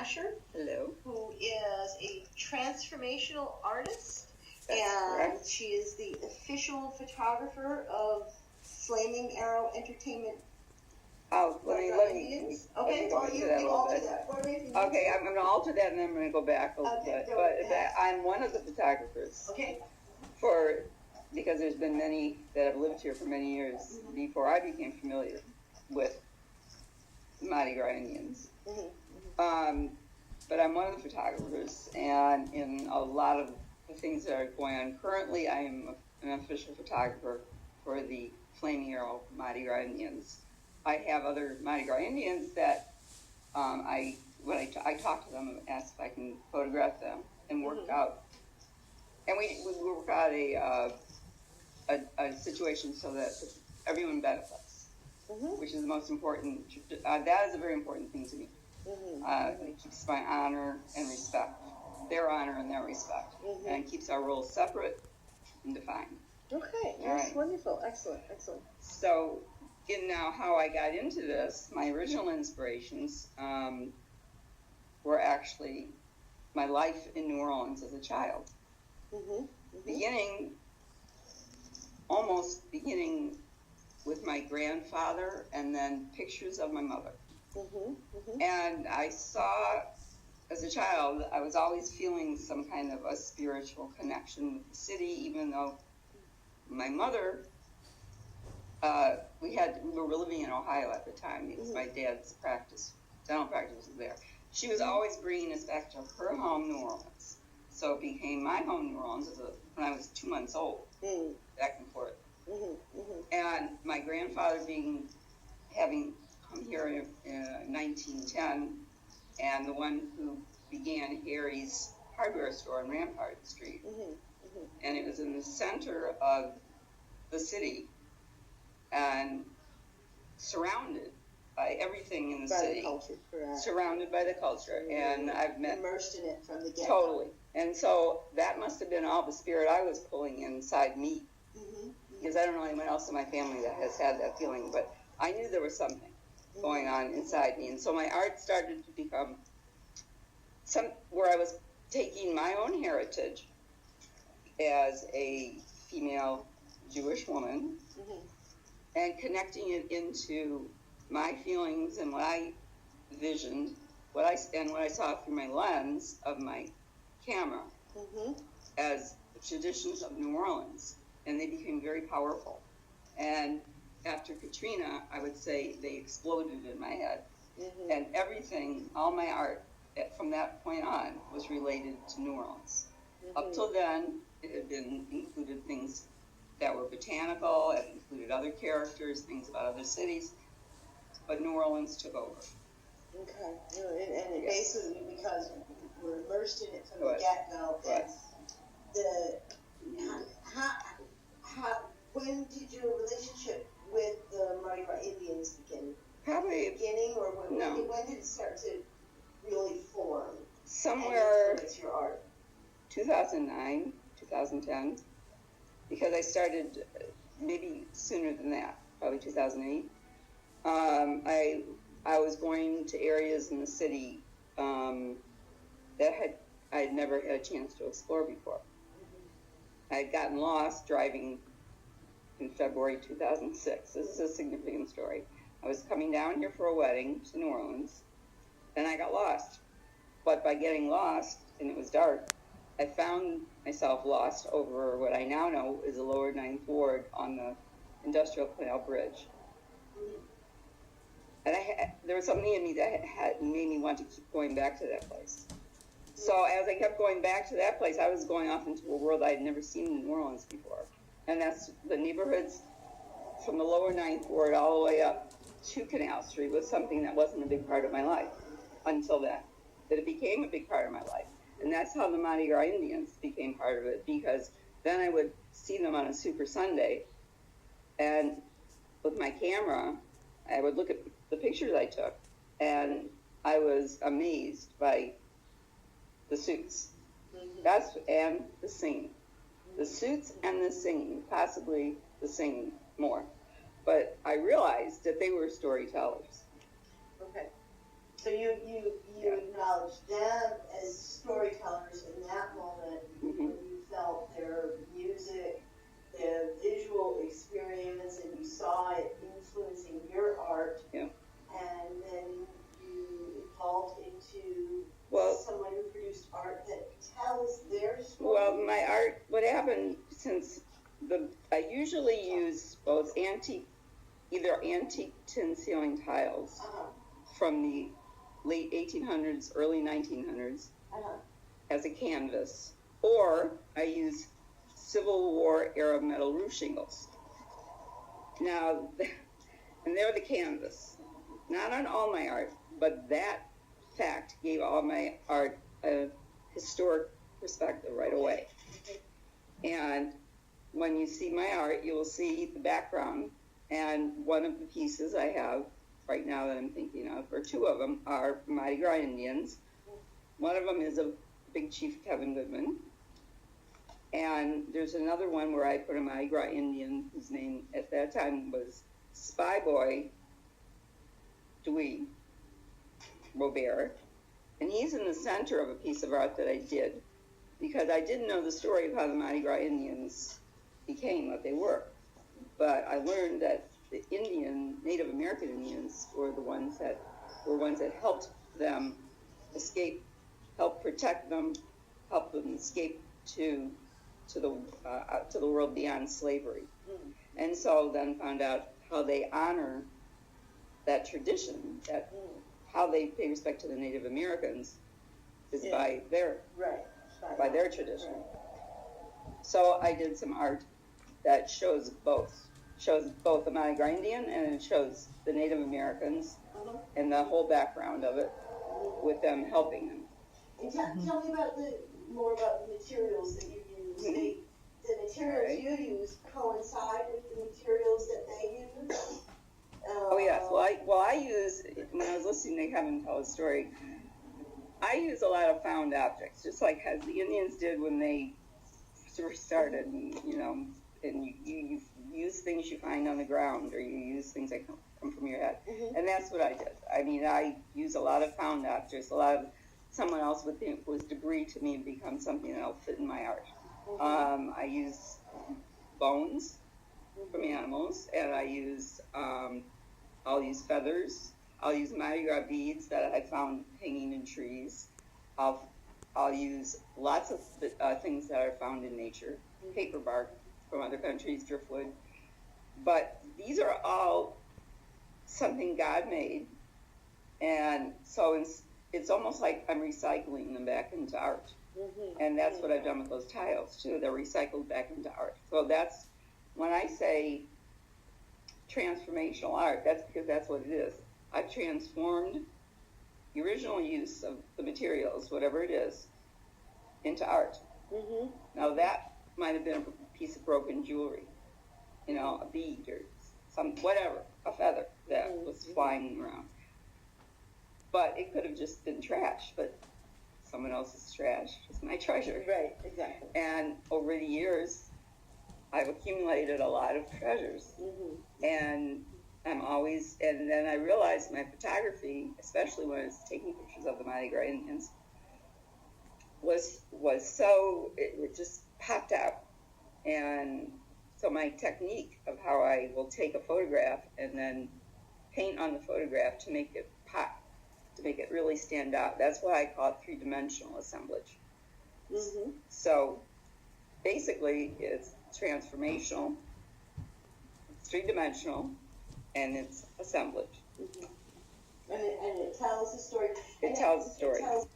Asher. Hello. Who is a transformational artist. That's and correct. She is the official photographer of Flaming Arrow Entertainment. Oh, let me Okay, go into that a little bit. Okay, I'm going to alter that and then I'm going to go back a little bit. But I'm one of the photographers. Okay. Because there's been many that have lived here for many years before I became familiar with Mardi Gras Indians. But I'm one of the photographers, and in a lot of the things that are going on currently, I am an official photographer for the Flaming Arrow Mardi Gras Indians. I have other Mardi Gras Indians that I talk to them and ask if I can photograph them and work out. And we work out a situation so that everyone benefits, which is the most important. That is a very important thing to me. It keeps my honor and respect, their honor and their respect, and it keeps our roles separate and defined. Okay, that's wonderful. Excellent. So, now how I got into this, my original inspirations were actually my life in New Orleans as a child. Beginning with my grandfather and then pictures of my mother. And I saw, as a child, I was always feeling some kind of a spiritual connection with the city, even though my mother, we were living in Ohio at the time because my dad's dental practice was there. She was always bringing us back to her home, New Orleans. So it became my home, New Orleans, when I was 2 months old, back and forth. And my grandfather having come here in 1910, and the one who began Harry's hardware store on Rampart Street. And it was in the center of the city and surrounded by everything in the city. Surrounded by the culture. And I've met... Immersed in it from the get-go. Totally. And so that must have been all the spirit I was pulling inside me. Because I don't know anyone else in my family that has had that feeling, but I knew there was something going on inside me. And so my art started to become where I was taking my own heritage as a female Jewish woman and connecting it into my feelings and what I visioned, what I saw through my lens of my camera as the traditions of New Orleans. And they became very powerful. And after Katrina, I would say they exploded in my head. And everything, all my art, from that point on, was related to New Orleans. Up till then, it had included things that were botanical, it included other characters, things about other cities, but New Orleans took over. Okay, and basically because we're immersed in it from the get-go. When did your relationship with the Mardi Gras Indians begin? Probably beginning, or when did it start to really form? Somewhere and influence your art? 2009, 2010, because I started maybe sooner than that, probably 2008. I was going to areas in the city that I had never had a chance to explore before. I had gotten lost driving in February 2006. This is a significant story. I was coming down here for a wedding to New Orleans, and I got lost. But by getting lost, and it was dark, I found myself lost over what I now know is the lower Ninth Ward on the Industrial Canal Bridge. And there was something in me that had made me want to keep going back to that place. So as I kept going back to that place, I was going off into a world I had never seen in New Orleans before. And that's the neighborhoods from the lower Ninth Ward all the way up to Canal Street was something that wasn't a big part of my life until then. That it became a big part of my life. And that's how the Mardi Gras Indians became part of it, because then I would see them on a Super Sunday, and with my camera, I would look at the pictures I took, and I was amazed by the suits. And the singing. The suits and the singing, possibly the singing more. But I realized that they were storytellers. Okay. So you acknowledged usually use both either antique tin ceiling tiles from the late 1800s, early 1900s as a canvas, or I use Civil War era metal roof shingles. Now, and they're the canvas. Not on all my art, but that fact gave all my art a historic perspective right away. And when you see my art, you will see the background. And one of the pieces I have right now that I'm thinking of, or two of them, are Mardi Gras Indians. One of them is of Big Chief Kevin Goodman. And there's another one where I put a Mardi Gras Indian whose name at that time was Spy Boy Dewey Robert. And he's in the center of a piece of art that I did because I didn't know the story of how the Mardi Gras Indians became what they were. But I learned that the Native American Indians were the ones that helped them escape, helped protect them, helped them escape to the world beyond slavery. And so then found out how they honor that tradition, that how they pay respect to the Native Americans is by their tradition. So I did some art that shows both the Mardi Gras Indian and it shows the Native Americans and the whole background of it with them helping them. And tell me more about the materials that you use. The materials you use coincide with the materials that they use? Oh yes. Well, I use, when I was listening to Kevin tell his story, I use a lot of found objects, just like as the Indians did when they first started, and you use things you find on the ground, or you use things that come from your head. And that's what I did. I mean, I use a lot of found objects. A lot of someone else would think was debris to me and become something that'll fit in my art. I use bones from animals, and I'll use feathers. I'll use Mardi Gras beads that I found hanging in trees. I'll use lots of things that are found in nature, paper bark from other countries, driftwood. But these are all something God made, and so it's almost like I'm recycling them back into art. And that's what I've done with those tiles too. They're recycled back into art. So that's when I say transformational art, that's because that's what it is. I've transformed the original use of the materials, whatever it is, into art. Now that might have been a piece of broken jewelry, a bead or a feather that was flying around. But it could have just been trash, but someone else's trash is my treasure. Right, exactly. And over the years, I've accumulated a lot of treasures. And and then I realized my photography, especially when I was taking pictures of the Mardi Gras Indians, was so, it just popped out. And so my technique of how I will take a photograph and then paint on the photograph to make it pop, to make it really stand out. That's why I call it three-dimensional assemblage. So basically it's transformational, it's three-dimensional, and it's assemblage. And it tells the story. It tells the story. It tells